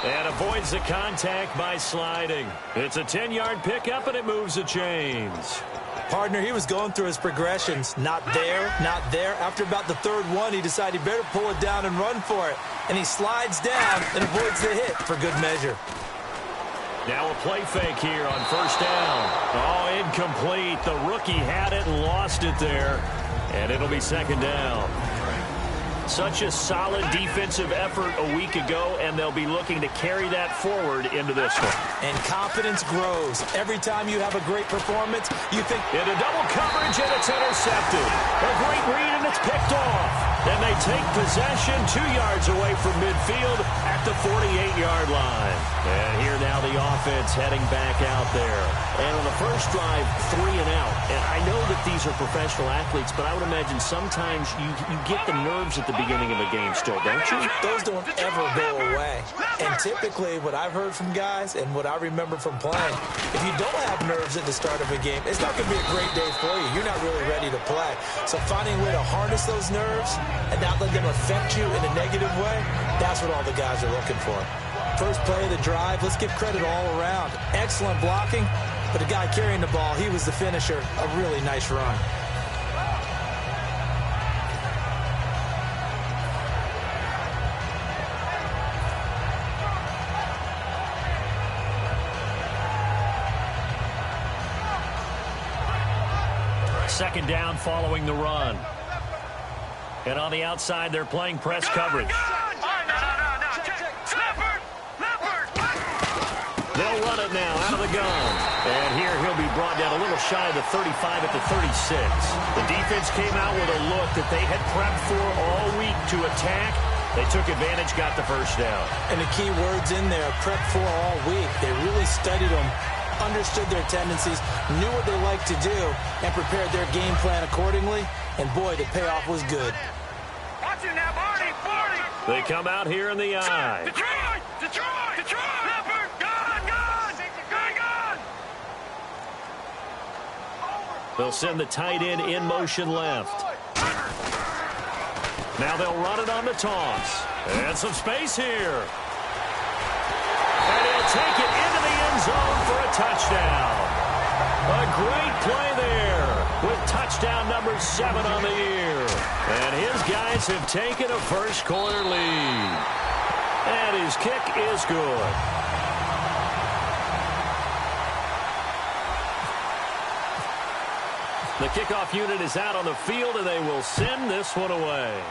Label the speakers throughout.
Speaker 1: And avoids the contact by sliding. It's a 10-yard pickup, and it moves the chains.
Speaker 2: Partner, he was going through his progressions. Not there, not there. After about the third one, he decided he better pull it down and run for it. And he slides down and avoids the hit for good measure.
Speaker 1: Now a play fake here on first down. Oh, incomplete. The rookie had it and lost it there. And it'll be second down. Such a solid defensive effort a week ago, and they'll be looking to carry that forward into this one.
Speaker 2: And confidence grows. Every time you have a great performance, you think...
Speaker 1: Into double coverage, and it's intercepted. A great read, and it's picked off. And they take possession 2 yards away from midfield at the 48-yard line. And here now the offense heading back out there. And on the first drive, 3 and out. And I know that these are professional athletes, but I would imagine sometimes you get the nerves at the beginning of a game still, don't you?
Speaker 2: Those don't ever go away. And typically what I've heard from guys and what I remember from playing, if you don't have nerves at the start of a game, it's not going to be a great day for you. You're not really ready to play. So finding a way to harness those nerves and not let them affect you in a negative way, that's what all the guys are looking for. First play of the drive, let's give credit all around. Excellent blocking, but the guy carrying the ball, he was the finisher. A really nice run.
Speaker 1: Second down following the run. And on the outside, they're playing press coverage. They'll run it now out of the gun. And here he'll be brought down a little shy of the 35 at the 36. The defense came out with a look that they had prepped for all week to attack. They took advantage, got the first down.
Speaker 2: And the key words in there, prepped for all week. They really studied them, understood their tendencies, knew what they liked to do, and prepared their game plan accordingly. And boy, the payoff was good.
Speaker 3: Watch it now, Barney, Barney.
Speaker 1: They come out here in the eye.
Speaker 3: Detroit, Detroit, Detroit. Leopard, gone.
Speaker 1: They'll send the tight end in motion left. Now they'll run it on the toss. And some space here. And he'll take it into the end zone for a touchdown. A great play there with touchdown number 7 on the year. And his guys have taken a first quarter lead. And his kick is good. The kickoff unit is out on the field, and they will send this one away.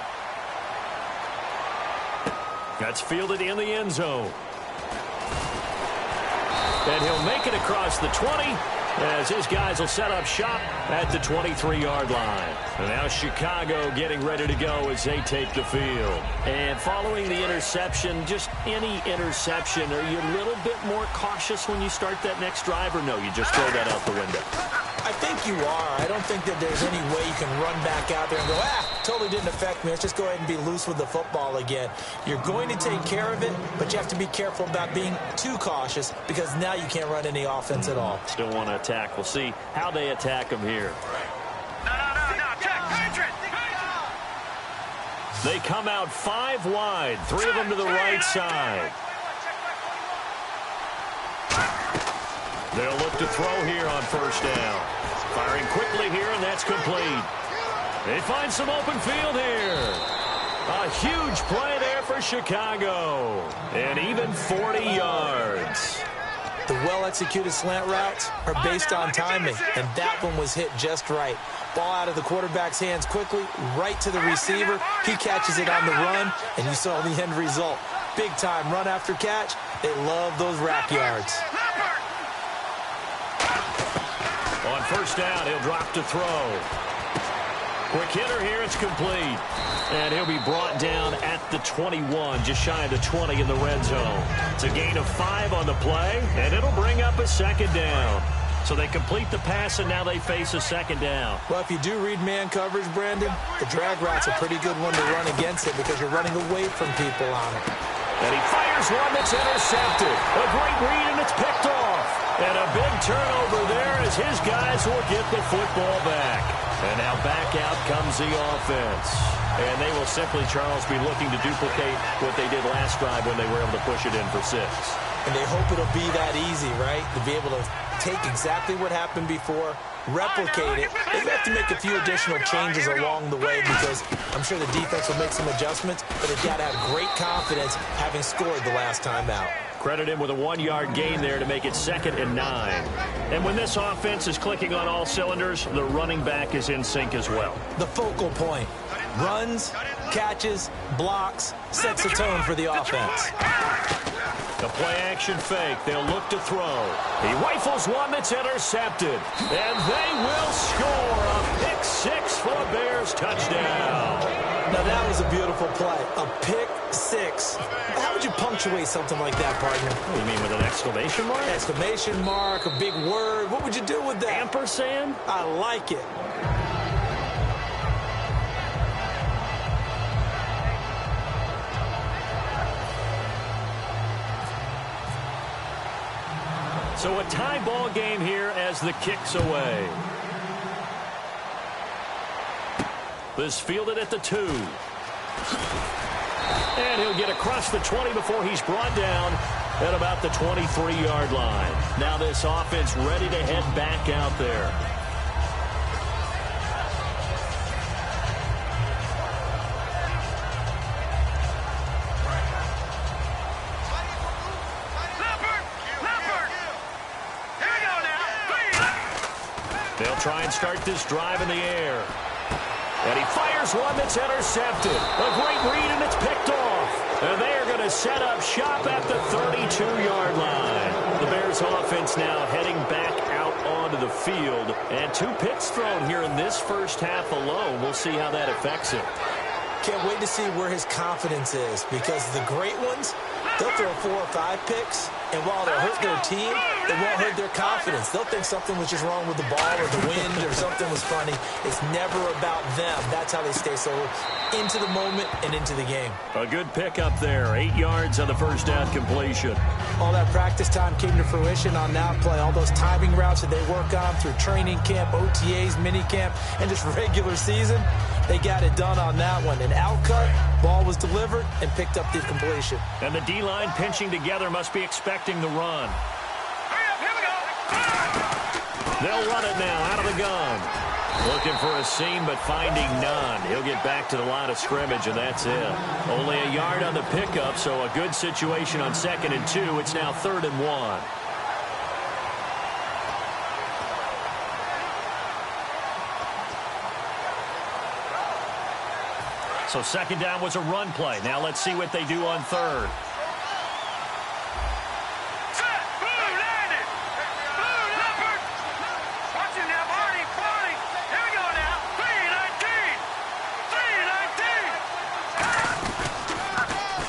Speaker 1: That's fielded in the end zone. And he'll make it across the 20 as his guys will set up shop at the 23-yard line. And now Chicago getting ready to go as they take the field. And following the interception, just any interception, are you a little bit more cautious when you start that next drive, or no, you just throw that out the window?
Speaker 2: I think you are. I don't think that there's any way you can run back out there and go, totally didn't affect me. Let's just go ahead and be loose with the football again. You're going to take care of it, but you have to be careful about being too cautious because now you can't run any offense at all.
Speaker 1: Still want to attack. We'll see how they attack him here.
Speaker 3: No, check, Patriot.
Speaker 1: They come out 5 wide, 3 of them to the right side. They'll look to throw here on first down. Firing quickly here, and that's complete. They find some open field here. A huge play there for Chicago. And even 40 yards.
Speaker 2: The well-executed slant routes are based on timing, and that one was hit just right. Ball out of the quarterback's hands quickly, right to the receiver. He catches it on the run, and you saw the end result. Big-time run after catch. They love those rack yards.
Speaker 1: On first down, he'll drop to throw. Quick hitter here, it's complete. And he'll be brought down at the 21, just shy of the 20 in the red zone. It's a gain of 5 on the play, and it'll bring up a second down. So they complete the pass, and now they face a second down.
Speaker 2: Well, if you do read man coverage, Brandon, the drag route's a pretty good one to run against it because you're running away from people on it.
Speaker 1: And he fires one that's intercepted. A great read, and it's picked off. And a big turnover there as his guys will get the football back. And now back out comes the offense. And they will simply, Charles, be looking to duplicate what they did last drive when they were able to push it in for 6.
Speaker 2: And they hope it'll be that easy, right? To be able to take exactly what happened before, replicate it. They have to make a few additional changes along the way because I'm sure the defense will make some adjustments, but they've got to have great confidence having scored the last time out.
Speaker 1: Credit him with a 1-yard gain there to make it 2nd and 9. And when this offense is clicking on all cylinders, the running back is in sync as well.
Speaker 2: The focal point. Runs, catches, blocks, sets the tone for the offense.
Speaker 1: The play-action fake. They'll look to throw. He rifles one that's intercepted. And they will score a pick 6 for a Bears touchdown.
Speaker 2: Now, that was a beautiful play. A pick 6. How would you punctuate something like that, partner?
Speaker 1: What do you mean, with an exclamation mark?
Speaker 2: Exclamation mark, a big word. What would you do with that?
Speaker 1: Ampersand?
Speaker 2: I like it.
Speaker 1: So a tie ball game here as the kick's away. This fielded at the 2. And he'll get across the 20 before he's brought down at about the 23-yard line. Now this offense ready to head back out there. They'll try and start this drive in the air. And he fires one that's intercepted. A great read, and it's picked off. And they are going to set up shop at the 32-yard line. The Bears offense now heading back out onto the field. And 2 picks thrown here in this first half alone. We'll see how that affects him.
Speaker 2: Can't wait to see where his confidence is, because the great ones, they'll throw 4 or 5 picks, and while they'll hurt their team, it won't hurt their confidence. They'll think something was just wrong with the ball or the wind or something was funny. It's never about them. That's how they stay so into the moment and into the game.
Speaker 1: A good pickup there. 8 yards on the first down completion.
Speaker 2: All that practice time came to fruition on that play. All those timing routes that they work on through training camp, OTAs, mini camp, and just regular season, they got it done on that one. An outcut, ball was delivered, and picked up the completion.
Speaker 1: And the D-line pinching together must be expecting the run. They'll run it now out of the gun. Looking for a seam, but finding none. He'll get back to the line of scrimmage, and that's it. Only a yard on the pickup, so a good situation on 2nd and 2. It's now 3rd and 1. So 2nd down was a run play. Now let's see what they do on 3rd.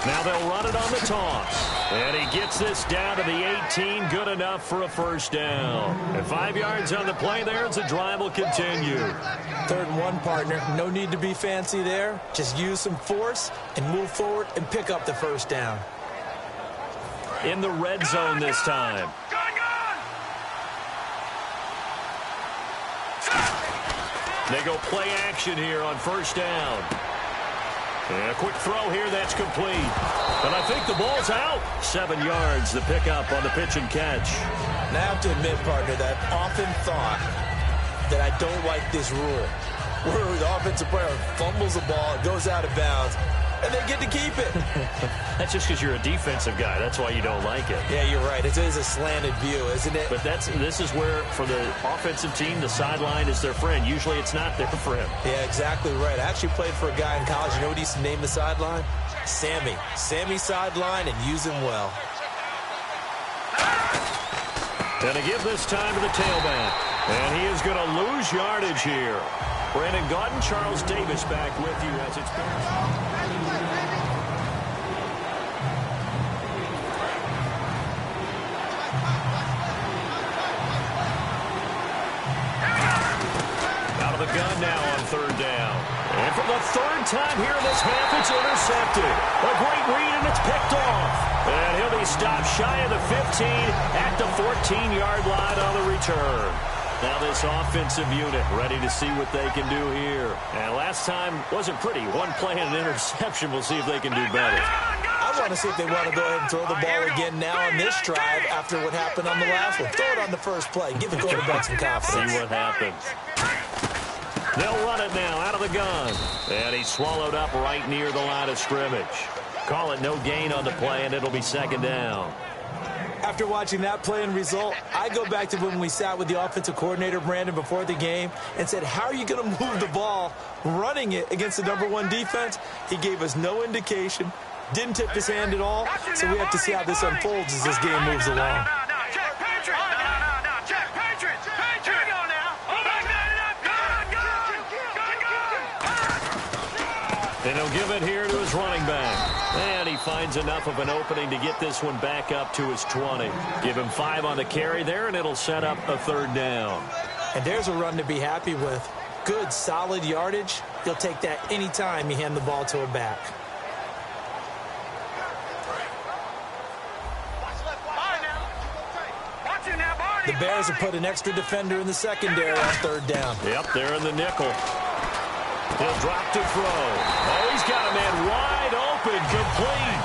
Speaker 1: Now they'll run it on the toss. And he gets this down to the 18. Good enough for a first down. And 5 yards on the play there as the drive will continue.
Speaker 2: 3rd and 1, partner. No need to be fancy there. Just use some force and move forward and pick up the first down.
Speaker 1: In the red zone this time. They go play action here on first down. And a quick throw here, that's complete. But I think the ball's out. 7 yards, the pickup on the pitch and catch.
Speaker 2: And I have to admit, partner, that I've often thought that I don't like this rule, where the offensive player fumbles the ball, it goes out of bounds, and they get to keep it.
Speaker 1: That's just because you're a defensive guy. That's why you don't like it.
Speaker 2: Yeah, you're right. It is a slanted view, isn't it?
Speaker 1: But this is where, for the offensive team, the sideline is their friend. Usually it's not their friend.
Speaker 2: Yeah, exactly right. I actually played for a guy in college. You know what he used to name the sideline? Sammy. Sammy sideline, and use him well.
Speaker 1: And to give this time to the tailback. And he is going to lose yardage here. Brandon Gaudin, Charles Davis back with you as it's been. The gun now on 3rd down. And for the 3rd time here in this half, it's intercepted. A great read, and it's picked off. And he'll be stopped shy of the 15 at the 14-yard line on the return. Now this offensive unit ready to see what they can do here. And last time wasn't pretty. One play and an interception. We'll see if they can do better.
Speaker 2: I want to see if they want to go ahead and throw the ball again now on this drive after what happened on the last one. Throw it on the first play. Give the quarterback some confidence.
Speaker 1: See what happens. They'll run it now out of the gun. And he's swallowed up right near the line of scrimmage. Call it no gain on the play, and it'll be second down.
Speaker 2: After watching that play and result, I go back to when we sat with the offensive coordinator, Brandon, before the game and said, how are you going to move the ball running it against the #1 defense? He gave us no indication, didn't tip his hand at all, so we have to see how this unfolds as this game moves along.
Speaker 1: And he'll give it here to his running back. And he finds enough of an opening to get this one back up to his 20. Give him 5 on the carry there, and it'll set up a third down.
Speaker 2: And there's a run to be happy with. Good, solid yardage. He'll take that any time you hand the ball to a back. The Bears have put an extra defender in the secondary on third down.
Speaker 1: Yep, they're in the nickel. He'll drop to throw. Oh, he's got a man wide open, complete.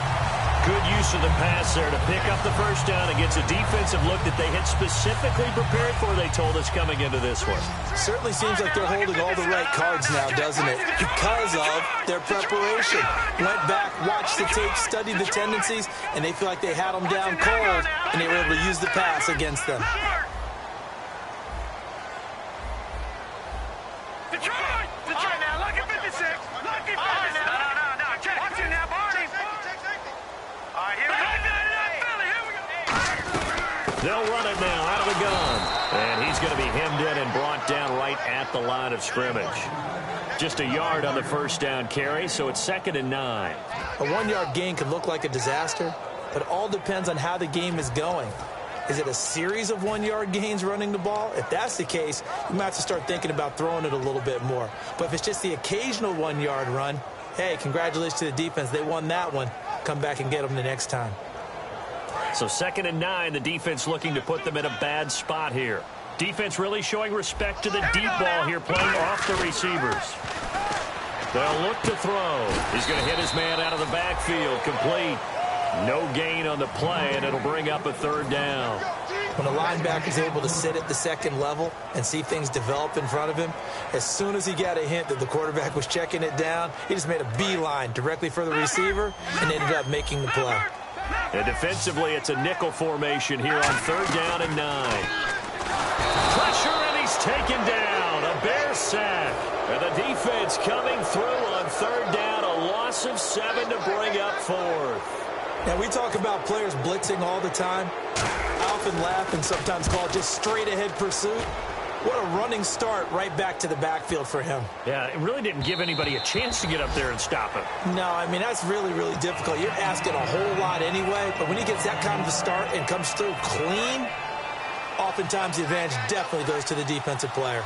Speaker 1: Good use of the pass there to pick up the first down against a defensive look that they had specifically prepared for, they told us, coming into this one.
Speaker 2: Certainly seems like they're holding all the right cards now, doesn't it? Because of their preparation. Went back, watched the tape, studied the tendencies, and they feel like they had them down cold, and they were able to use the pass against them.
Speaker 1: They'll run it now out of the gun. And he's going to be hemmed in and brought down right at the line of scrimmage. Just a yard on the first down carry, so it's 2nd and 9.
Speaker 2: A 1-yard gain can look like a disaster, but it all depends on how the game is going. Is it a series of 1-yard gains running the ball? If that's the case, you might have to start thinking about throwing it a little bit more. But if it's just the occasional 1-yard run, hey, congratulations to the defense. They won that one. Come back and get them the next time.
Speaker 1: So 2nd and 9, the defense looking to put them in a bad spot here. Defense really showing respect to the deep ball here, playing off the receivers. They'll look to throw. He's going to hit his man out of the backfield, complete. No gain on the play, and it'll bring up a third down.
Speaker 2: When a linebacker is able to sit at the second level and see things develop in front of him, as soon as he got a hint that the quarterback was checking it down, he just made a beeline directly for the receiver and ended up making the play.
Speaker 1: And defensively, it's a nickel formation here on 3rd down and 9. Pressure, and he's taken down. A Bear sack. And the defense coming through on 3rd down. A loss of 7 to bring up 4th.
Speaker 2: Now, we talk about players blitzing all the time. I often laugh and sometimes call it just straight-ahead pursuit. What a running start right back to the backfield for him.
Speaker 1: Yeah, it really didn't give anybody a chance to get up there and stop him.
Speaker 2: No, I mean, that's really, really difficult. You're asking a whole lot anyway, but when he gets that kind of a start and comes through clean, oftentimes the advantage definitely goes to the defensive player.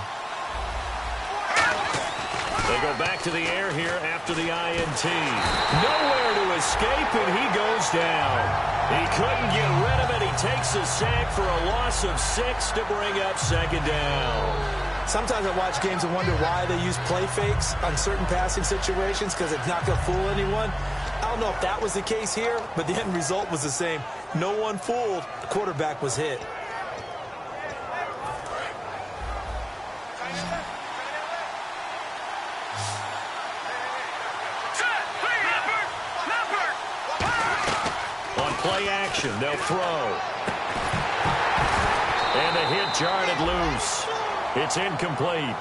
Speaker 1: They go back to the air here after the INT. Nowhere to escape, and he goes down. He couldn't get rid of it. He takes a sack for a loss of 6 to bring up 2nd down.
Speaker 2: Sometimes I watch games and wonder why they use play fakes on certain passing situations, because it's not going to fool anyone. I don't know if that was the case here, but the end result was the same. No one fooled. The quarterback was hit.
Speaker 1: Play action, they'll throw. And the hit jarred it loose. It's incomplete.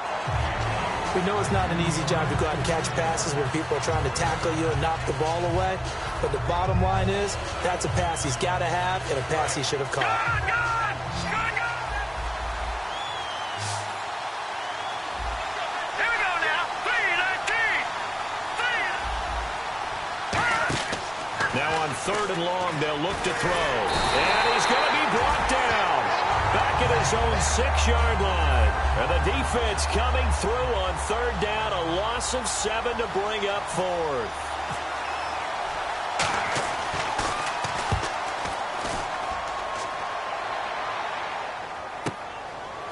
Speaker 2: We know it's not an easy job to go out and catch passes when people are trying to tackle you and knock the ball away. But the bottom line is, that's a pass he's got to have and a pass he should have caught.
Speaker 1: Now on 3rd and long, they'll look to throw. And he's going to be brought down. Back at his own 6-yard line. And the defense coming through on 3rd down. A loss of 7 to bring up 4th.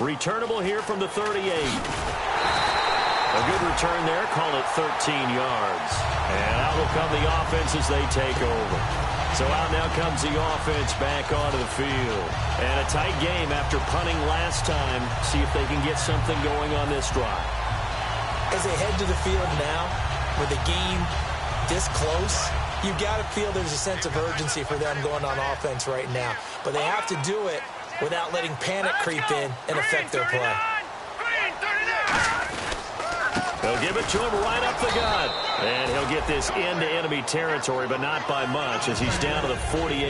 Speaker 1: Returnable here from the 38. A good return there. Call it 13 yards. And out will come the offense as they take over. So out now comes the offense back onto the field. And a tight game after punting last time. See if they can get something going on this drive.
Speaker 2: As they head to the field now, with the game this close, you've got to feel there's a sense of urgency for them going on offense right now. But they have to do it without letting panic creep in and affect their play.
Speaker 1: They'll give it to him right up the gut. And he'll get this into enemy territory, but not by much as he's down to the 48.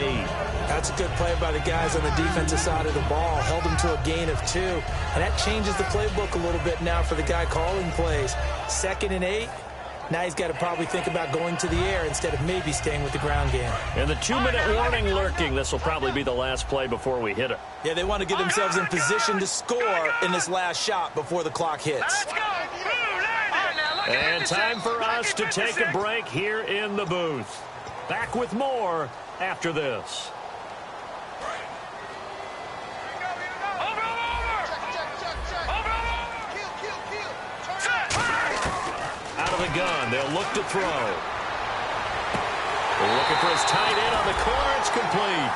Speaker 2: That's a good play by the guys on the defensive side of the ball. Held him to a gain of 2. And that changes the playbook a little bit now for the guy calling plays. 2nd and 8. Now he's got to probably think about going to the air instead of maybe staying with the ground game.
Speaker 1: And the 2-minute warning lurking. This will probably be the last play before we hit it.
Speaker 2: Yeah, they want to get themselves in position to score in this last shot before the clock hits.
Speaker 1: And time for us to take a break here in the booth. Back with more after this. Out of the gun, they'll look to throw. They're looking for his tight end on the corner. It's complete.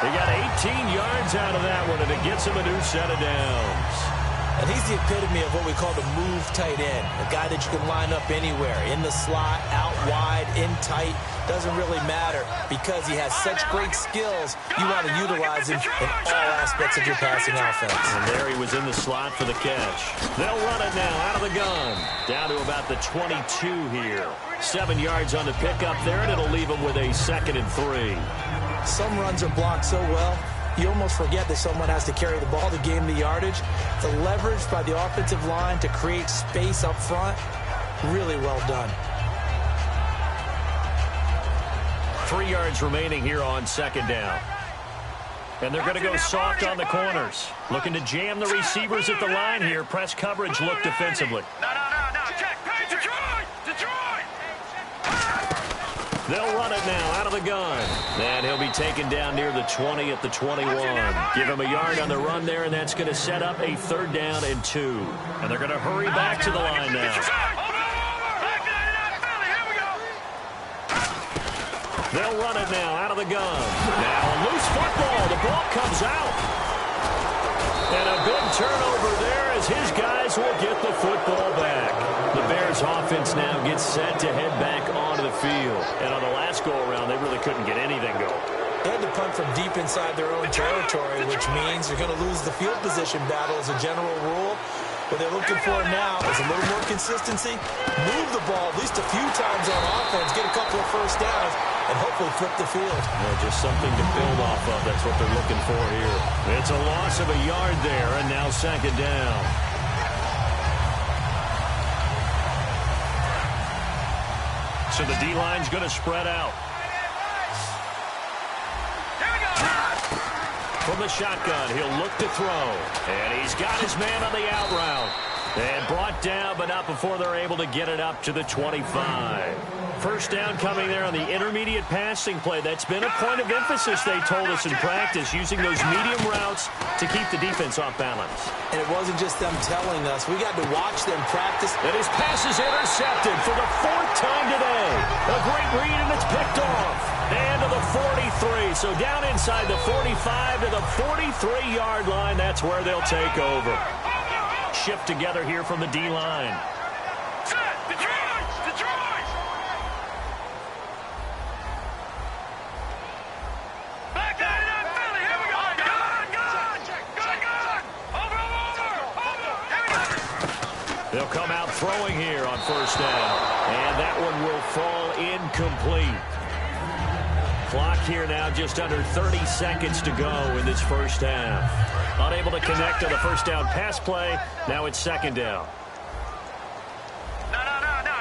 Speaker 1: He got 18 yards out of that one, and it gets him a new set of downs.
Speaker 2: And he's the epitome of what we call the move tight end. A guy that you can line up anywhere. In the slot, out wide, in tight. Doesn't really matter because he has such great skills. You want to utilize him in all aspects of your passing offense.
Speaker 1: And there he was in the slot for the catch. They'll run it now out of the gun. Down to about the 22 here. 7 yards on the pickup there, and it'll leave him with a 2nd and 3.
Speaker 2: Some runs are blocked so well, you almost forget that someone has to carry the ball to gain the yardage. The leverage by the offensive line to create space up front, really well done.
Speaker 1: 3 yards remaining here on 2nd down. And they're going to go soft on the corners. Looking to jam the receivers at the line here. Press coverage look defensively.
Speaker 3: No. Check. Detroit!
Speaker 1: They'll run it now out of the gun. And he'll be taken down near the 20 at the 21. Give him a yard on the run there, and that's going to set up a 3rd down and 2. And they're going to hurry back to the line now. They'll run it now out of the gun. Now a loose football. The ball comes out. And a big turnover there as his guys will get the football back. The Bears offense now gets set to head back onto the field. And on the last go-around, they really couldn't get anything going.
Speaker 2: They had to punt from deep inside their own territory, which means you're going to lose the field position battle as a general rule. What they're looking for now is a little more consistency, move the ball at least a few times on offense, get a couple of first downs, and hopefully flip the field.
Speaker 1: Yeah, just something to build off of. That's what they're looking for here. It's a loss of a yard there, and now 2nd down. So the D-line's going to spread out. From the shotgun, he'll look to throw. And he's got his man on the out route. And brought down, but not before they're able to get it up to the 25. First down coming there on the intermediate passing play. That's been a point of emphasis, they told us in practice, using those medium routes to keep the defense off balance.
Speaker 2: And it wasn't just them telling us. We got to watch them practice.
Speaker 1: And his pass is intercepted for the 4th time today. A great read, and it's picked off. And to the 43. So down inside the 45 to the 43-yard line. That's where they'll take over. Shift together here from the D-line.
Speaker 3: Detroit! Back that up, Philly. Here we go. Over.
Speaker 1: They'll come out throwing here on 1st down. And that one will fall incomplete. Clock here now just under 30 seconds to go in this 1st half. Unable to connect on the 1st down pass play. Now it's 2nd down.
Speaker 3: No.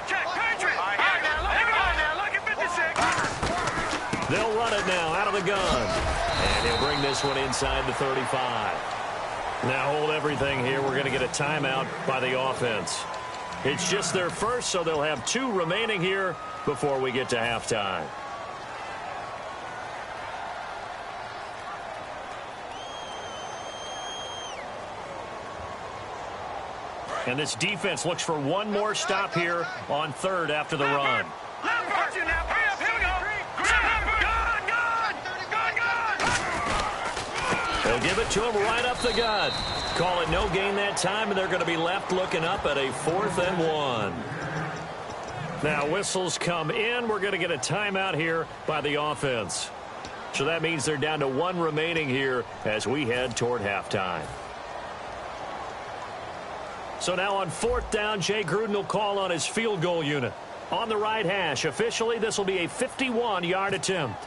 Speaker 3: Check. Patriot. All right, now. Look at 56.
Speaker 1: They'll run it now out of the gun. And he'll bring this one inside the 35. Now hold everything here. We're going to get a timeout by the offense. It's just their first, so they'll have 2 remaining here before we get to halftime. And this defense looks for one more stop here on third after the run. They'll give it to him right up the gut. Call it no gain that time, and they're going to be left looking up at a 4th and 1. Now whistles come in. We're going to get a timeout here by the offense. So that means they're down to 1 remaining here as we head toward halftime. So now on 4th down, Jay Gruden will call on his field goal unit. On the right hash, officially this will be a 51-yard attempt.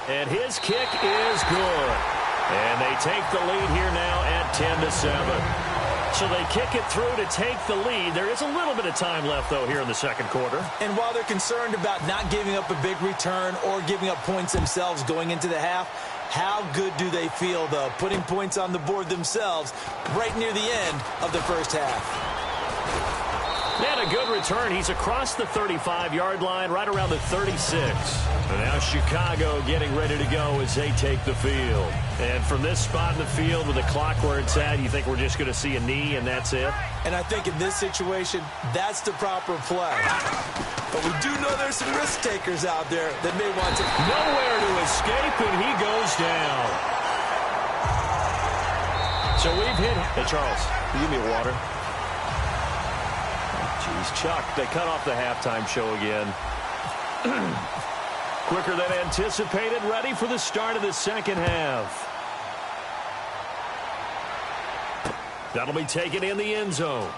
Speaker 1: And his kick is good. And they take the lead here now at 10-7. So they kick it through to take the lead. There is a little bit of time left, though, here in the second quarter.
Speaker 2: And while they're concerned about not giving up a big return or giving up points themselves going into the half, how good do they feel, though, putting points on the board themselves right near the end of the first half?
Speaker 1: And a good return. He's across the 35-yard line, right around the 36. And now Chicago getting ready to go as they take the field. And from this spot in the field with the clock where it's at, you think we're just going to see a knee and that's it?
Speaker 2: And I think in this situation, that's the proper play. But we do know there's some risk takers out there that may want to.
Speaker 1: Nowhere to escape, and he goes down. So we've hit. Hey, Charles, can you give me a water? Jeez, Chuck, they cut off the halftime show again. Quicker than anticipated, ready for the start of the second half. That'll be taken in the end zone.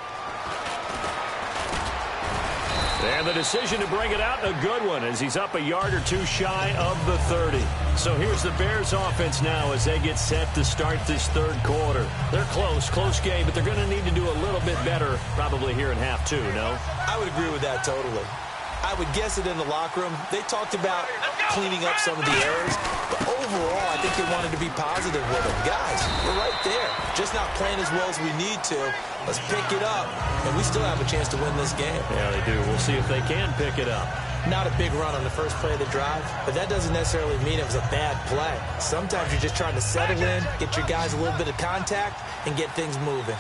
Speaker 1: And the decision to bring it out, a good one, as he's up a yard or two shy of the 30. So here's the Bears offense now as they get set to start this third quarter. They're close game, but they're going to need to do a little bit better probably here in half two, no?
Speaker 2: I would agree with that totally. I would guess it in the locker room. They talked about cleaning up some of the errors, but overall, I think they wanted to be positive with them. Guys, we're right there. Just not playing as well as we need to. Let's pick it up, and we still have a chance to win this game.
Speaker 1: Yeah, they do. We'll see if they can pick it up.
Speaker 2: Not a big run on the first play of the drive, but that doesn't necessarily mean it was a bad play. Sometimes you're just trying to settle in, get your guys a little bit of contact, and get things moving.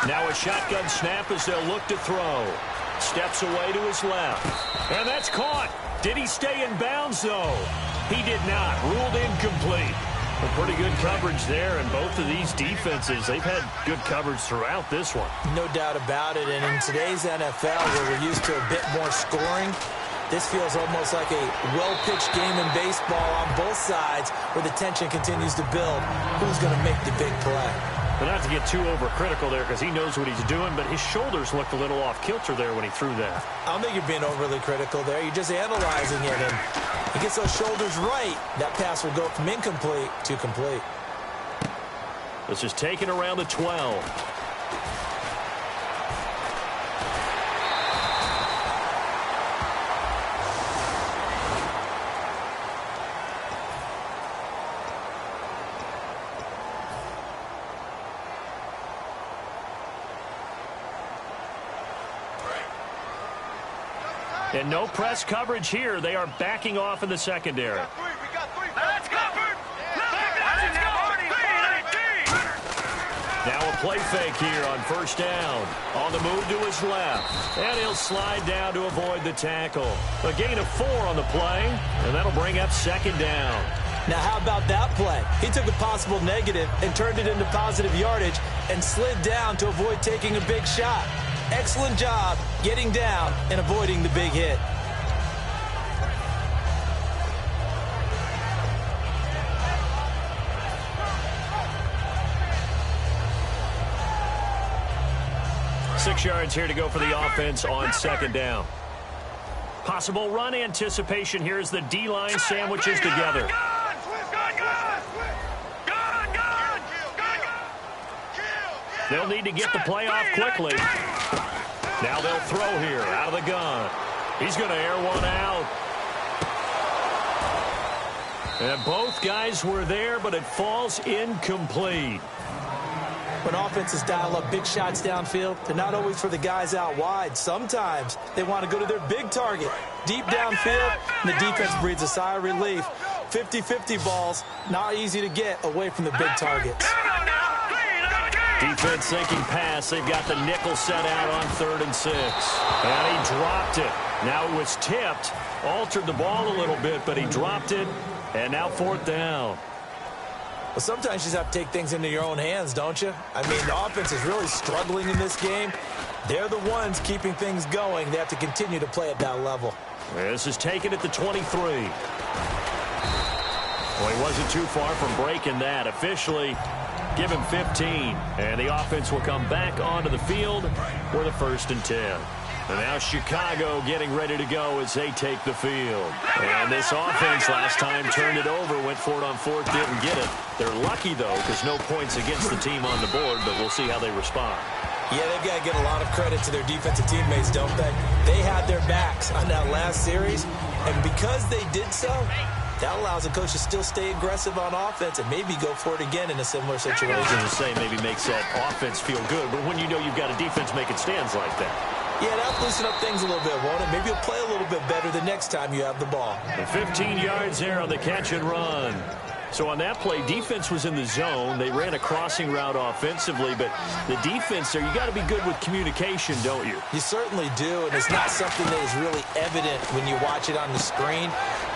Speaker 1: Now a shotgun snap as they'll look to throw. Steps away to his left. And that's caught. Did he stay in bounds, though? He did not. Ruled incomplete. A pretty good coverage there, and both of these defenses, they've had good coverage throughout this one.
Speaker 2: No doubt about it, and in today's NFL, where we're used to a bit more scoring, this feels almost like a well-pitched game in baseball on both sides where the tension continues to build. Who's going to make the big play?
Speaker 1: But not to get too overcritical there because he knows what he's doing, but his shoulders looked a little off kilter there when he threw that.
Speaker 2: I don't think you're being overly critical there. You're just analyzing it, and he gets those shoulders right. That pass will go from incomplete to complete.
Speaker 1: This is taken around the 12. And no press coverage here. They are backing off in the secondary.
Speaker 3: Let's go!
Speaker 1: Now a play fake here on first down. On the move to his left. And he'll slide down to avoid the tackle. A gain of 4 on the play, and that'll bring up second down.
Speaker 2: Now, how about that play? He took a possible negative and turned it into positive yardage and slid down to avoid taking a big shot. Excellent job getting down and avoiding the big hit.
Speaker 1: Six yards here to go for the offense on second down. Possible run anticipation here as the D-line sandwiches together. They'll need to get the play off quickly. Now they'll throw here out of the gun. He's going to air one out. And both guys were there, but it falls incomplete.
Speaker 2: When offenses dial up big shots downfield, they're not always for the guys out wide. Sometimes they want to go to their big target, deep downfield, and the defense breathes a sigh of relief. 50-50 balls, not easy to get away from the big targets.
Speaker 1: Defense thinking pass. They've got the nickel set out on 3rd and 6. And he dropped it. Now it was tipped. Altered the ball a little bit, but he dropped it. And now 4th down.
Speaker 2: Well, sometimes you just have to take things into your own hands, don't you? I mean, the offense is really struggling in this game. They're the ones keeping things going. They have to continue to play at that level.
Speaker 1: This is taken at the 23. Well, he wasn't too far from breaking that. Officially, give him 15. And the offense will come back onto the field for the 1st and 10. And now Chicago getting ready to go as they take the field. And this offense last time turned it over, went for it on 4th, didn't get it. They're lucky, though, because no points against the team on the board, but we'll see how they respond.
Speaker 2: Yeah, they've got to get a lot of credit to their defensive teammates, don't they? They had their backs on that last series, and because they did so, that allows the coach to still stay aggressive on offense and maybe go for it again in a similar situation.
Speaker 1: I was going to say maybe makes that offense feel good, but when you know you've got a defense making stands like that.
Speaker 2: Yeah, that'll loosen up things a little bit, won't it? Maybe you'll play a little bit better the next time you have the ball.
Speaker 1: The 15 yards there on the catch and run. So on that play, defense was in the zone. They ran a crossing route offensively, but the defense there, you got to be good with communication, don't you?
Speaker 2: You certainly do, and it's not something that is really evident when you watch it on the screen.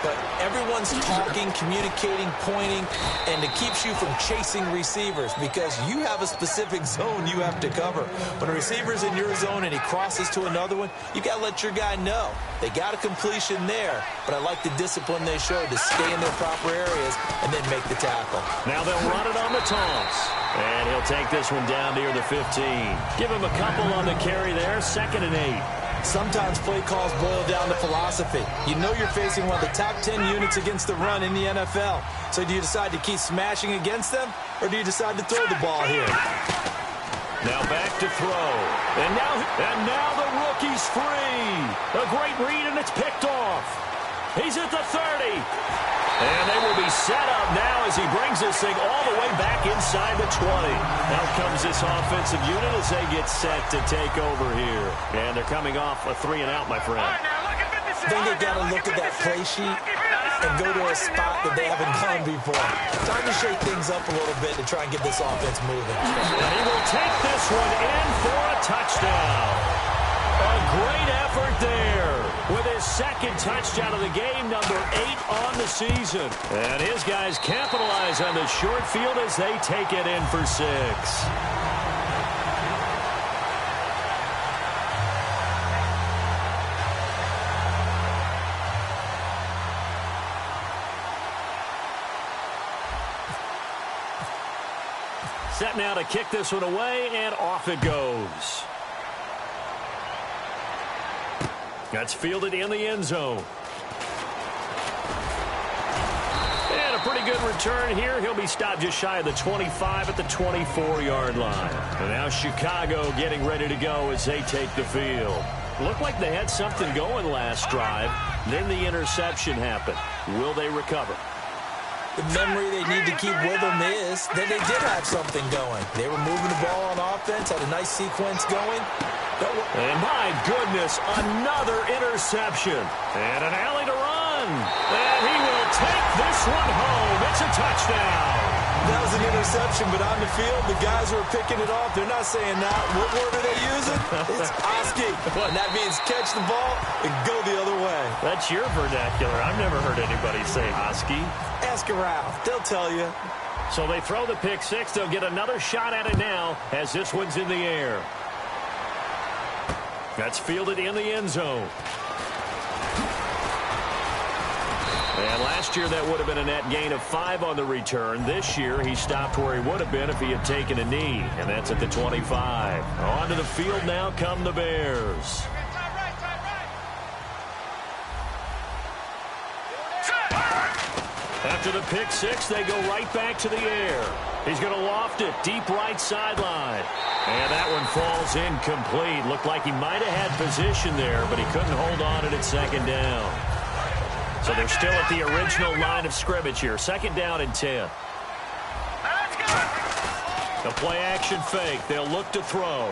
Speaker 2: But everyone's talking, communicating, pointing, and it keeps you from chasing receivers because you have a specific zone you have to cover. When a receiver's in your zone and he crosses to another one, you got to let your guy know. They got a completion there, but I like the discipline they showed to stay in their proper areas and then make the tackle.
Speaker 1: Now they'll run it on the toss. And he'll take this one down near the 15. Give him a couple on the carry there, 2nd and 8.
Speaker 2: Sometimes play calls boil down to philosophy. You know you're facing one of the top 10 units against the run in the NFL. So do you decide to keep smashing against them, or do you decide to throw the ball here?
Speaker 1: Now back to throw. And now the rookie's free. A great read, and it's picked off. He's at the 30. And they will be set up now as he brings this thing all the way back inside the 20. Out comes this offensive unit as they get set to take over here. And they're coming off a 3-and-out, my friend.
Speaker 2: I think they got to look at that play sheet and go to a spot that they haven't gone before. Time to shake things up a little bit to try and get this offense moving.
Speaker 1: And he will take this one in for a touchdown. A great effort there with his 2nd touchdown of the game, number 8 on the season. And his guys capitalize on the short field as they take it in for 6. Set now to kick this one away, and off it goes. That's fielded in the end zone. And a pretty good return here. He'll be stopped just shy of the 25 at the 24-yard line. And now Chicago getting ready to go as they take the field. Looked like they had something going last drive. Then the interception happened. Will they recover?
Speaker 2: The memory they need to keep with them is that they did have something going. They were moving the ball on offense, had a nice sequence going.
Speaker 1: And my goodness, another interception. And an alley to run. And he will take this one home. It's a touchdown.
Speaker 2: That was an interception, but on the field, the guys who are picking it off, they're not saying that. What word are they using? It's Oski. And that means catch the ball and go the other way.
Speaker 1: That's your vernacular. I've never heard anybody say Oski.
Speaker 2: Ask around. They'll tell you.
Speaker 1: So they throw the pick 6. They'll get another shot at it now as this one's in the air. That's fielded in the end zone. And last year that would have been a net gain of 5 on the return. This year he stopped where he would have been if he had taken a knee. And that's at the 25. Onto the field now come the Bears. After the pick 6, they go right back to the air. He's going to loft it deep right sideline. And that one falls incomplete. Looked like he might have had position there, but he couldn't hold on at 2nd down. So they're still at the original line of scrimmage here. 2nd down and 10. A play-action fake. They'll look to throw.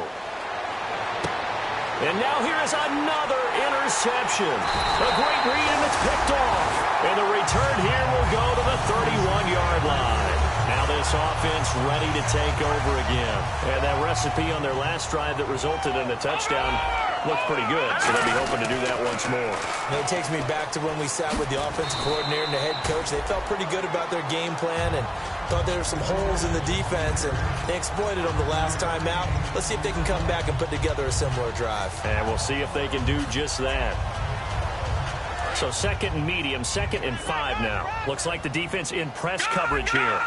Speaker 1: And now here is another interception. A great read, and it's picked off. And the return here will go to the 31-yard line. Now this offense ready to take over again. And that recipe on their last drive that resulted in a touchdown looked pretty good, so they'll be hoping to do that once more.
Speaker 2: And it takes me back to when we sat with the offensive coordinator and the head coach. They felt pretty good about their game plan and thought there were some holes in the defense, and they exploited them the last time out. Let's see if they can come back and put together a similar drive.
Speaker 1: And we'll see if they can do just that. So second and medium, 2nd and 5 now. Looks like the defense in press coverage here.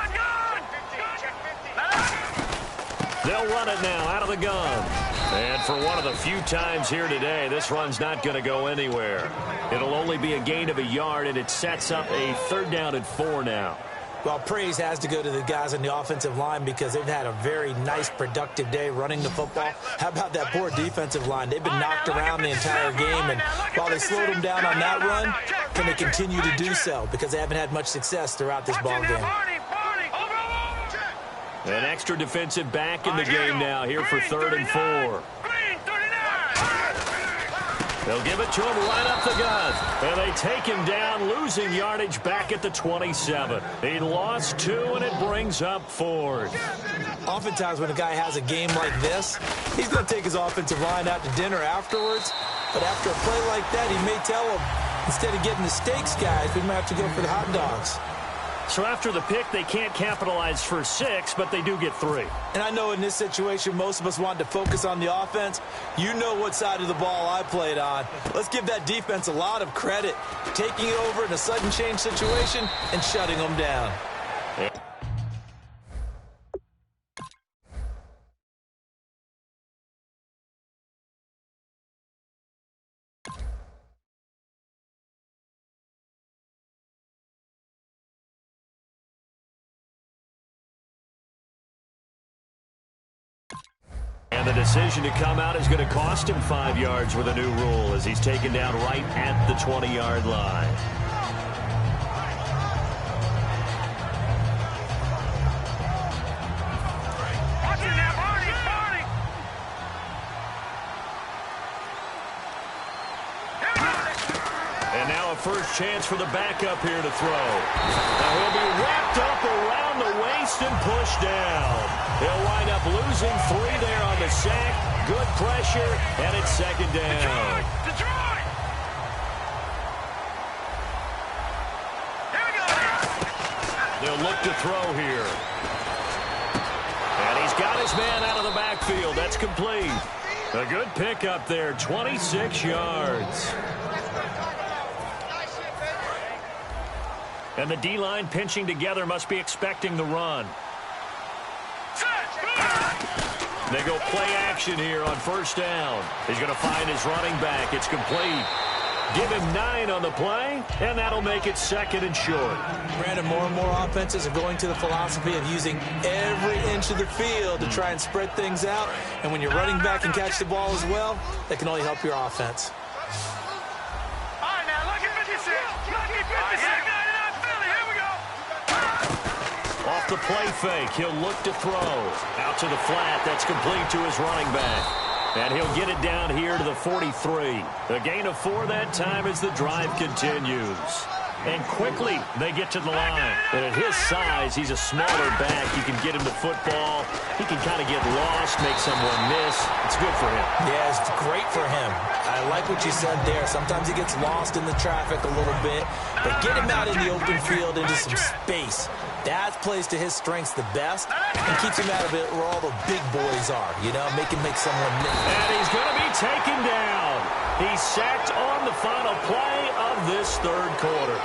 Speaker 1: They'll run it now out of the gun. And for one of the few times here today, this run's not going to go anywhere. It'll only be a gain of a yard, and it sets up a 3rd down and 4 now.
Speaker 2: Well, praise has to go to the guys on the offensive line because they've had a very nice, productive day running the football. How about that poor defensive line? They've been knocked around the entire game, and while they slowed them down on that run, can they continue to do so because they haven't had much success throughout this ball game.
Speaker 1: An extra defensive back in the game now here for 3rd and 4. They'll give it to him right up the gut. And they take him down, losing yardage back at the 27. He lost 2, and it brings up 4th.
Speaker 2: Oftentimes when a guy has a game like this, he's going to take his offensive line out to dinner afterwards. But after a play like that, he may tell them, instead of getting the steaks, guys, we might have to go for the hot dogs.
Speaker 1: So after the pick, they can't capitalize for 6, but they do get 3.
Speaker 2: And I know in this situation, most of us wanted to focus on the offense. You know what side of the ball I played on. Let's give that defense a lot of credit, taking it over in a sudden change situation and shutting them down.
Speaker 1: Yeah. And the decision to come out is going to cost him 5 yards with a new rule as he's taken down right at the 20-yard line. And now a first chance for the backup here to throw. Now he'll be wrapped up around the waist and pushed down. He'll wind up losing 3 there on the sack. Good pressure, and it's 2nd down.
Speaker 3: Detroit! Here we go.
Speaker 1: They'll look to throw here. And he's got his man out of the backfield. That's complete. A good pickup there, 26 yards. And the D-line pinching together must be expecting the run. They go play action here on 1st down. He's going to find his running back. It's complete. Give him 9 on the play, and that'll make it 2nd and short.
Speaker 2: Brandon, more and more offenses are going to the philosophy of using every inch of the field to try and spread things out. And when you're running back and catch the ball as well, that can only help your offense.
Speaker 3: All right, now, look at 56. Look at 56.
Speaker 1: Off the play fake, he'll look to throw. Out to the flat, that's complete to his running back. And he'll get it down here to the 43. A gain of 4 that time as the drive continues. And quickly, they get to the line. And at his size, he's a smaller back. You can get him the football. He can kind of get lost, make someone miss. It's good for him.
Speaker 2: Yeah, it's great for him. I like what you said there. Sometimes he gets lost in the traffic a little bit. But get him out in the open field into some space. That plays to his strengths the best and keeps him out of it where all the big boys are, you know, make someone miss.
Speaker 1: And he's going to be taken down. He's sacked on the final play of this 3rd quarter.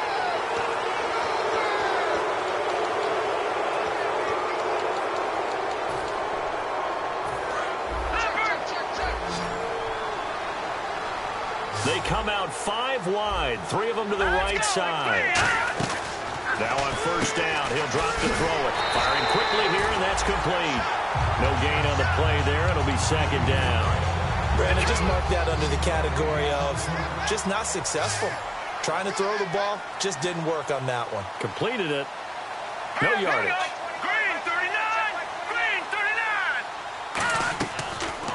Speaker 1: They come out 5 wide, 3 of them to the right side. Now on 1st down, he'll drop to throw it. Firing quickly here, and that's complete. No gain on the play there. It'll be 2nd down.
Speaker 2: Brandon, just mark that under the category of just not successful. Trying to throw the ball, just didn't work on that one.
Speaker 1: Completed it. No yardage.
Speaker 3: Green 39. Green 39.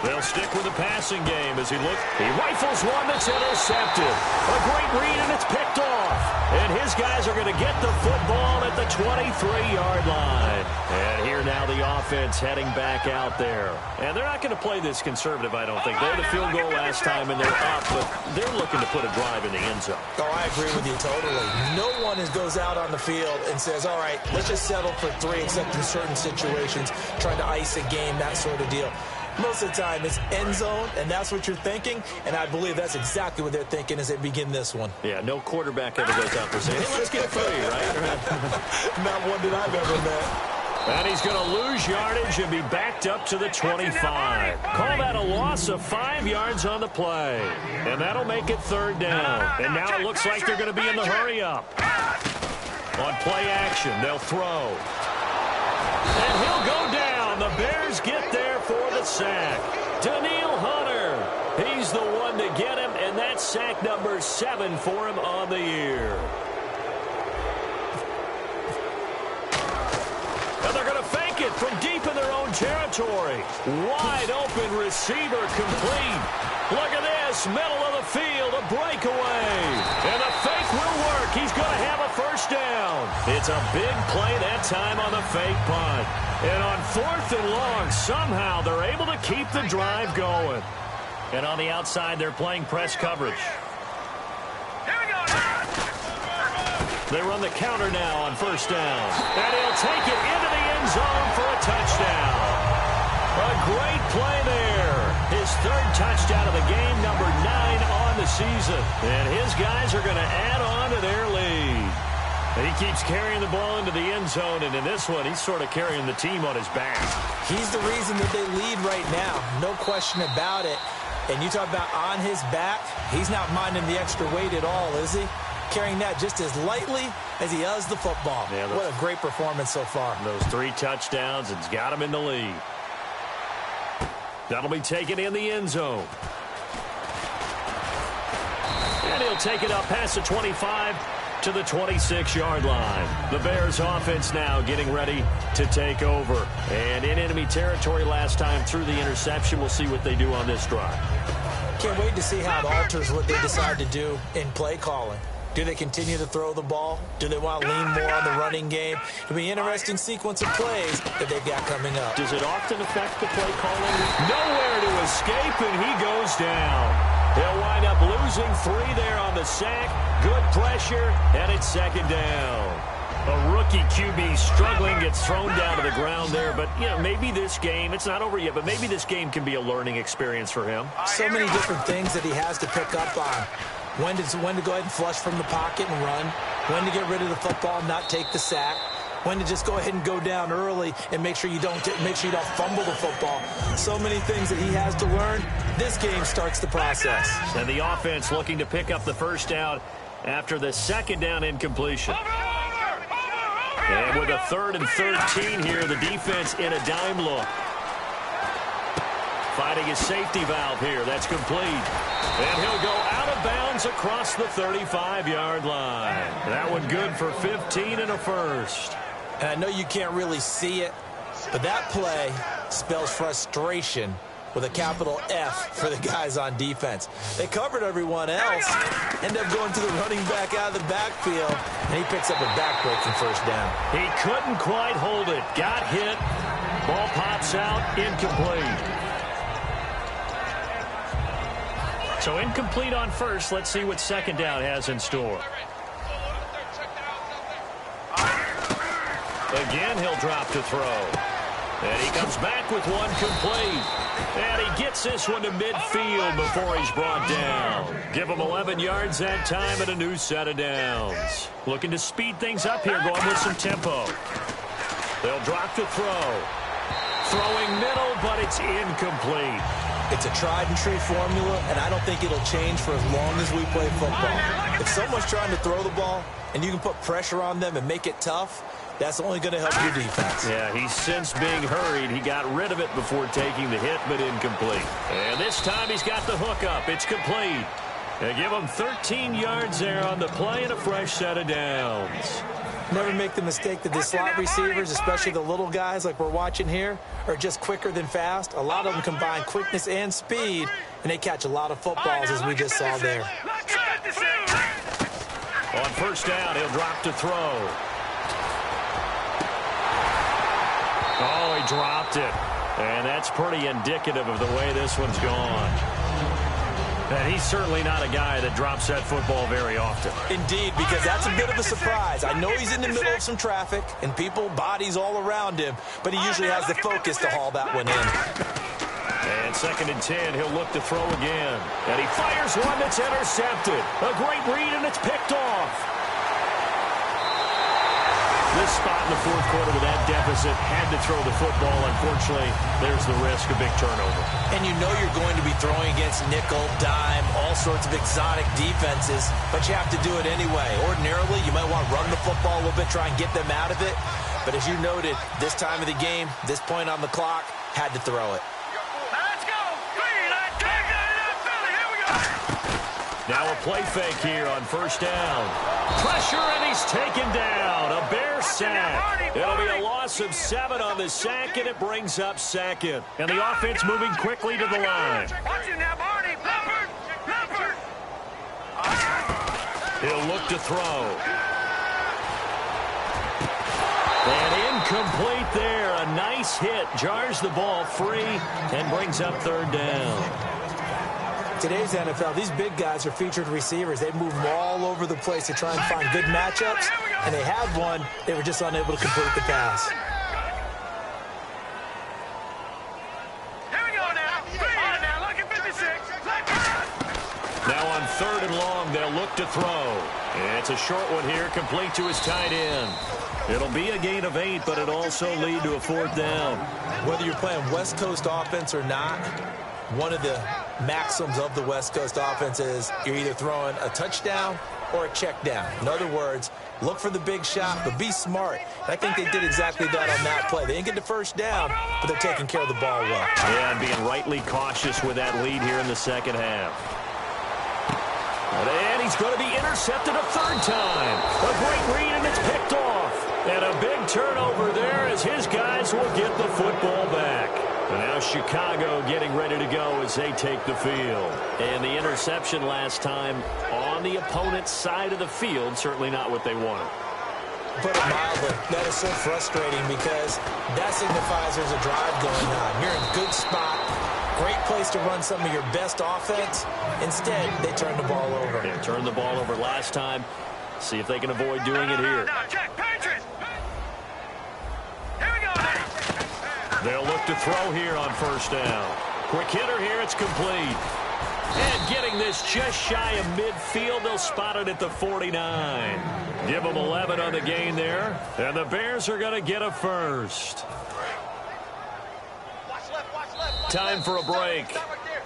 Speaker 1: They'll stick with the passing game as he rifles one that's intercepted. A great read, and it's picked off. And his guys are going to get the football at the 23-yard line. And here now the offense heading back out there. And they're not going to play this conservative, I don't think. They had a field goal last time, and they're up, but they're looking to put a drive in the end zone.
Speaker 2: Oh, I agree with you totally. No one goes out on the field and says, all right, let's just settle for 3, except in certain situations, trying to ice a game, that sort of deal. Most of the time, it's end zone, and that's what you're thinking, and I believe that's exactly what they're thinking as they begin this one.
Speaker 1: Yeah, no quarterback ever goes out there saying, hey, let's get 3, right?
Speaker 2: Not one that I've ever met.
Speaker 1: And he's going to lose yardage and be backed up to the 25. Call that a loss of 5 yards on the play. And that'll make it 3rd down. And now it looks like they're going to be in the hurry-up. On play action, they'll throw. And he'll go down. The Bears get there for the sack. Daniil Hunter. He's the one to get him, and that's sack number 7 for him on the year. And they're going to fake it from deep in their own territory. Wide open receiver complete. Look at this, middle of the field, a breakaway. And the fake will work. He's going to have a 1st down. It's a big play that time on the fake punt. And on 4th and long, somehow they're able to keep the drive going. And on the outside, they're playing press coverage. They run the counter now on 1st down. And he'll take it into the end zone for a touchdown. A great play there. His 3rd touchdown of the game, number 9 on the season. And his guys are going to add on to their lead. And he keeps carrying the ball into the end zone, and in this one, he's sort of carrying the team on his back.
Speaker 2: He's the reason that they lead right now. No question about it. And you talk about on his back, he's not minding the extra weight at all, is he? Carrying that just as lightly as he does the football. Yeah, what a great performance so far.
Speaker 1: Those 3 touchdowns, it's got him in the lead. That'll be taken in the end zone. And he'll take it up past the 25 to the 26-yard line. The Bears offense now getting ready to take over. And in enemy territory last time through the interception. We'll see what they do on this drive.
Speaker 2: Can't wait to see how it alters what they decide to do in play calling. Do they continue to throw the ball? Do they want to lean more on the running game? It'll be an interesting sequence of plays that they've got coming up.
Speaker 1: Does it often affect the play calling? Nowhere to escape, and he goes down. He'll wind up losing 3 there on the sack. Good pressure, and it's 2nd down. A rookie QB struggling, gets thrown down to the ground there. But, you know, maybe this game, it's not over yet, but maybe this game can be a learning experience for him.
Speaker 2: So many different things that he has to pick up on. When to go ahead and flush from the pocket and run. When to get rid of the football and not take the sack. When to just go ahead and go down early and make sure you don't fumble the football. So many things that he has to learn. This game starts the process.
Speaker 1: And the offense looking to pick up the 1st down after the 2nd down incompletion. And with a 3rd and 13 here, the defense in a dime look. Finding his safety valve here. That's complete. And he'll go out of bounds across the 35-yard line. That one good for 15 and a 1st.
Speaker 2: And I know you can't really see it, but that play spells frustration with a capital F for the guys on defense. They covered everyone else, end up going to the running back out of the backfield, and he picks up a back-breaking 1st down.
Speaker 1: He couldn't quite hold it. Got hit. Ball pops out. Incomplete. So incomplete on 1st. Let's see what 2nd down has in store. Again, he'll drop to throw. And he comes back with one complete. And he gets this one to midfield before he's brought down. Give him 11 yards that time and a new set of downs. Looking to speed things up here, going with some tempo. They'll drop to throw. Throwing middle, but it's incomplete.
Speaker 2: It's a tried-and-true formula, and I don't think it'll change for as long as we play football. If someone's trying to throw the ball and you can put pressure on them and make it tough, that's only going to help your defense.
Speaker 1: Yeah, he's since being hurried. He got rid of it before taking the hit, but incomplete. And this time he's got the hook up. It's complete. They give him 13 yards there on the play and a fresh set of downs.
Speaker 2: Never make the mistake that the slot receivers, especially the little guys like we're watching here, are just quicker than fast. A lot of them combine quickness and speed, and they catch a lot of footballs, as we just saw there.
Speaker 1: On first down, he'll drop to throw. Oh, he dropped it. And that's pretty indicative of the way this one's gone. And he's certainly not a guy that drops that football very often.
Speaker 2: Indeed, because that's a bit of a surprise. I know he's in the middle of some traffic and people, bodies all around him, but he usually has the focus to haul that one in.
Speaker 1: And 2nd and 10, he'll look to throw again. And he fires one that's intercepted. A great read, and it's picked off. This spot in the 4th quarter with that deficit, had to throw the football. Unfortunately, there's the risk of big turnover.
Speaker 2: And you know you're going to be throwing against nickel, dime, all sorts of exotic defenses, but you have to do it anyway. Ordinarily, you might want to run the football a little bit, try and get them out of it. But as you noted, this time of the game, this point on the clock, had to throw it.
Speaker 3: Let's go. Here we go.
Speaker 1: Now a play fake here on first down. Pressure, and he's taken down. A Bear sack. It'll be a loss of 7 on the sack, and it brings up 2nd. And the offense moving quickly to the line.
Speaker 3: Watch him now, Barney. Leopard.
Speaker 1: He'll look to throw. And incomplete there. A nice hit. Jars the ball free and brings up 3rd down.
Speaker 2: Today's NFL, these big guys are featured receivers. They move them all over the place to try and find good matchups, and they had one. They were just unable to complete the pass.
Speaker 3: Here we go now. Now look at 56.
Speaker 1: Now on 3rd and long, they'll look to throw. It's a short one here, complete to his tight end. It'll be a gain of 8, but it'll also lead to a 4th down.
Speaker 2: Whether you're playing West Coast offense or not, one of the maxims of the West Coast offense is you're either throwing a touchdown or a check down. In other words, look for the big shot, but be smart. And I think they did exactly that on that play. They didn't get the first down, but they're taking care of the ball well.
Speaker 1: Yeah, and being rightly cautious with that lead here in the 2nd half. And he's going to be intercepted a 3rd time. A great read, and it's picked off. And a big turnover there as his guys will get the football back. And now Chicago getting ready to go as they take the field. And the interception last time on the opponent's side of the field, certainly not what they wanted.
Speaker 2: Put it mildly, that is so frustrating because that signifies there's a drive going on. You're in a good spot, great place to run some of your best offense. Instead, they turn the ball over.
Speaker 1: They turned the ball over last time. See if they can avoid doing it here.
Speaker 3: Check, Patriots. Here we go now.
Speaker 1: They'll look to throw here on first down. Quick hitter here, it's complete. And getting this just shy of midfield, they'll spot it at the 49. Give them 11 on the gain there. And the Bears are going to get a first. Time for a break.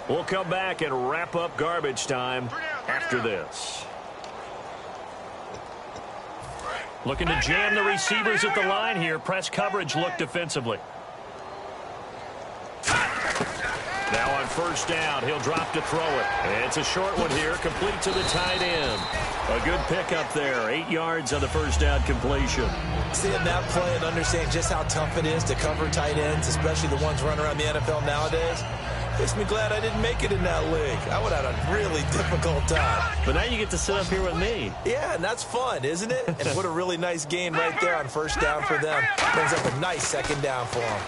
Speaker 1: We'll come back and wrap up garbage time after this. Looking to jam the receivers at the line here. Press coverage look defensively. Now on first down, he'll drop to throw it. And it's a short one here, complete to the tight end. A good pickup there, 8 yards on the first down completion.
Speaker 2: Seeing that play and understanding just how tough it is to cover tight ends, especially the ones running around the NFL nowadays, makes me glad I didn't make it in that league. I would have had a really difficult time.
Speaker 1: But now you get to sit up here with me.
Speaker 2: Yeah, and that's fun, isn't it? And what a really nice gain right there on first down for them. Brings up a nice 2nd down for them.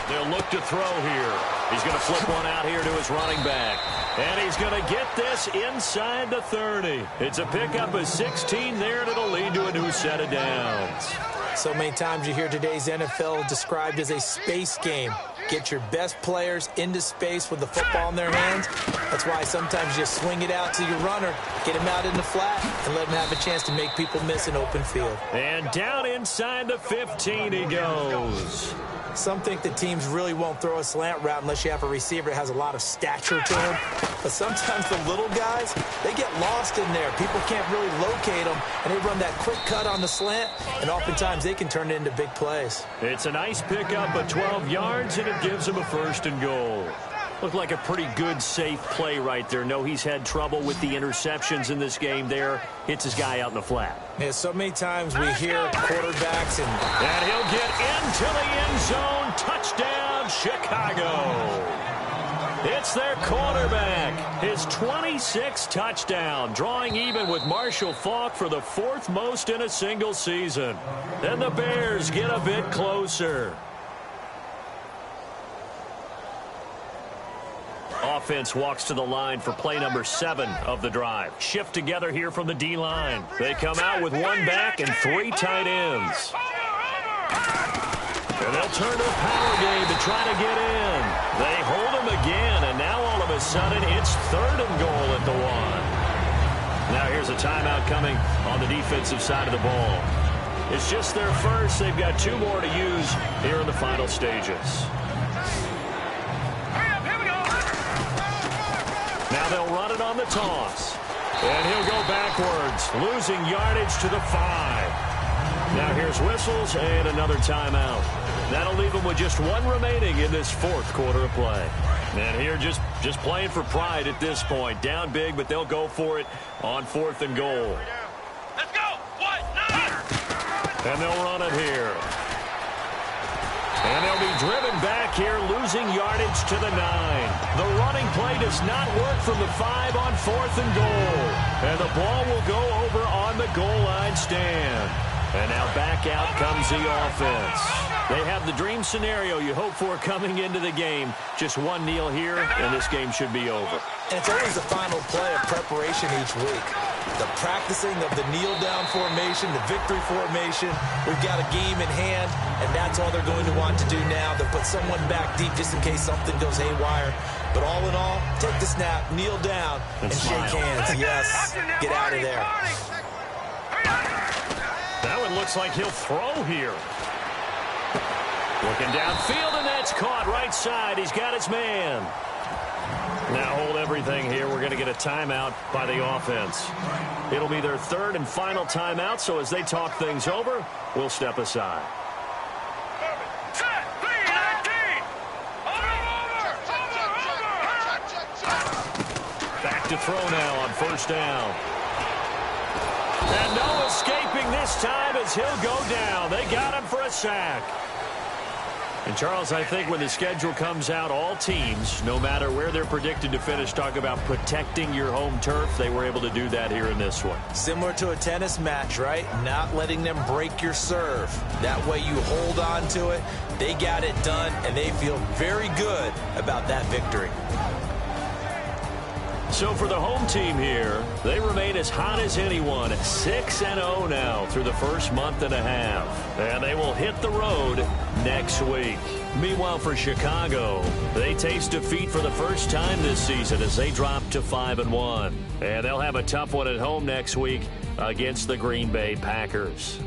Speaker 1: They'll look to throw here. He's going to flip one out here to his running back. And he's going to get this inside the 30. It's a pickup of 16 there, and it'll lead to a new set of downs.
Speaker 2: So many times you hear today's NFL described as a space game. Get your best players into space with the football in their hands. That's why sometimes you just swing it out to your runner, get him out in the flat, and let him have a chance to make people miss an open field.
Speaker 1: And down inside the 15 he goes.
Speaker 2: Some think that teams really won't throw a slant route unless you have a receiver that has a lot of stature to him. But sometimes the little guys, they get lost in there. People can't really locate them, and they run that quick cut on the slant, and oftentimes they can turn it into big plays.
Speaker 1: It's a nice pickup of 12 yards, and it gives them a 1st and goal. Looked like a pretty good, safe play right there. No, he's had trouble with the interceptions in this game there. Hits his guy out in the flat.
Speaker 2: Yeah, so many times we hear quarterbacks
Speaker 1: and he'll get into the end zone. Touchdown, Chicago. It's their quarterback. His 26th touchdown, drawing even with Marshall Faulk for the 4th most in a single season. And the Bears get a bit closer. Offense walks to the line for play number 7 of the drive. Shift together here from the D-line. They come out with 1 back and 3 tight ends. And they'll turn to a power game to try to get in. They hold him again, and now all of a sudden it's 3rd and goal at the 1. Now here's a timeout coming on the defensive side of the ball. It's just their first. They've got 2 more to use here in the final stages. Now they'll run it on the toss. And he'll go backwards, losing yardage to the 5. Now here's whistles and another timeout. That'll leave them with just 1 remaining in this 4th quarter of play. And here just playing for pride at this point. Down big, but they'll go for it on 4th and goal.
Speaker 3: Let's go. 1-9.
Speaker 1: And they'll run it here. And they'll be driven back here, losing yardage to the 9. The running play does not work from the 5 on 4th and goal. And the ball will go over on the goal line stand. And now back out comes the offense. They have the dream scenario you hope for coming into the game. Just 1 kneel here, and this game should be over.
Speaker 2: And it's always the final play of preparation each week. The practicing of the kneel-down formation, the victory formation. We've got a game in hand, and that's all they're going to want to do now. They'll put someone back deep just in case something goes haywire. But all in all, take the snap, kneel down, and shake hands. Yes, get out of there.
Speaker 1: That one looks like he'll throw here. Looking downfield, and that's caught right side. He's got his man. Now hold everything here. We're going to get a timeout by the offense. It'll be their 3rd and final timeout, so as they talk things over, we'll step aside. Back to throw now on 1st down. And no escaping this time as he'll go down. They got him for a sack. And, Charles, I think when the schedule comes out, all teams, no matter where they're predicted to finish, talk about protecting your home turf. They were able to do that here in this one.
Speaker 2: Similar to a tennis match, right? Not letting them break your serve. That way you hold on to it. They got it done, and they feel very good about that victory.
Speaker 1: So for the home team here, they remain as hot as anyone, 6-0 now through the first month and a half. And they will hit the road next week. Meanwhile, for Chicago, they taste defeat for the first time this season as they drop to 5-1. And they'll have a tough one at home next week against the Green Bay Packers.